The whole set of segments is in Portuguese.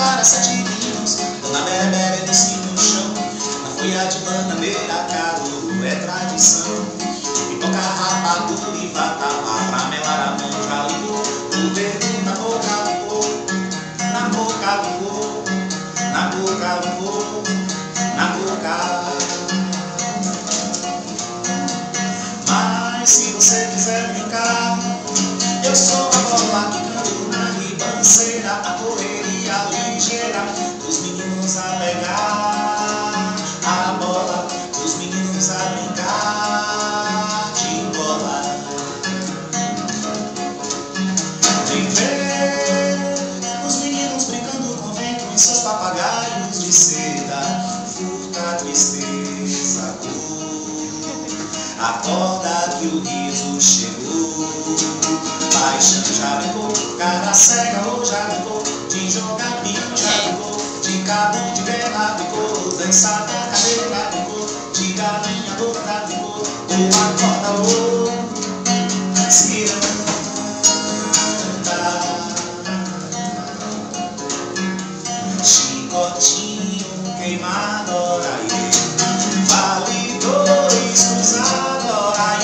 para 7 meninos, Dona Bebé desce no chão. Na folha de bananeira, calor é tradição. Pipoca, rapadura e vatapá, pra melar a mão já ligou. O dedo na boca ligou, na boca ligou, na boca ligou, na boca. Mas se você quiser brincar, eu sou a bola quicando na ribanceira, a correria ligeira dos meninos a pegar a bola, dos meninos a brincar de bola. Vem ver os meninos brincando com vento em seus papagaios de seda. Furta a tristeza, acorda que o riso chegou. Paixão já brincou, cara cega ou já brincou, de jogar pião já brincou, de cabo de guerra brincou, dançar da cadeira brincou, de galinha gorda brincou, ou acorda ou ciranda. Chicotinho queimado, ora aí, vale 2 cruzados, ora aí.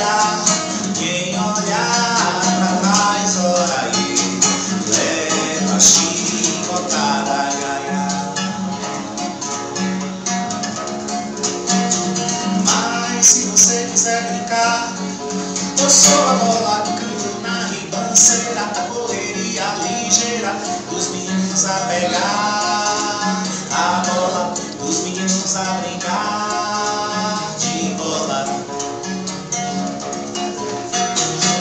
Quem olhar pra trás, ora aí, leva chicotada, gaia. Mas se você quiser brincar, eu sou a bola que canto na ribanceira, a correria ligeira dos meninos a pegar a bola, dos meninos a brincar de bola.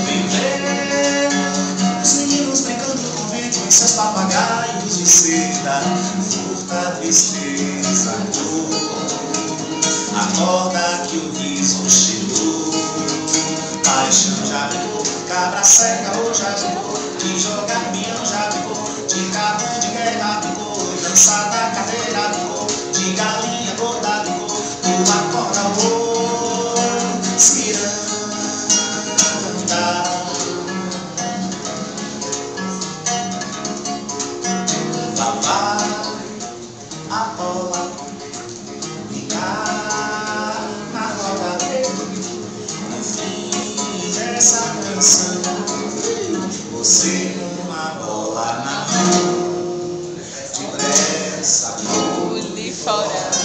Vem ver os meninos brincando com vento em seus papagaios de seda. Furta a tristeza, acorda que o riso chegou. Paixão já brincou, cabra seca ou já brincou, de jogar pião já brincou, de cabo de guerra brincou, dançar da cadeira brincou, de galinha gorda brincou, tu acorda ou ciranda. Lá vai a bola brincar na roda dele. No fim dessa canção, você numa bola na mão, depressa, pule fora.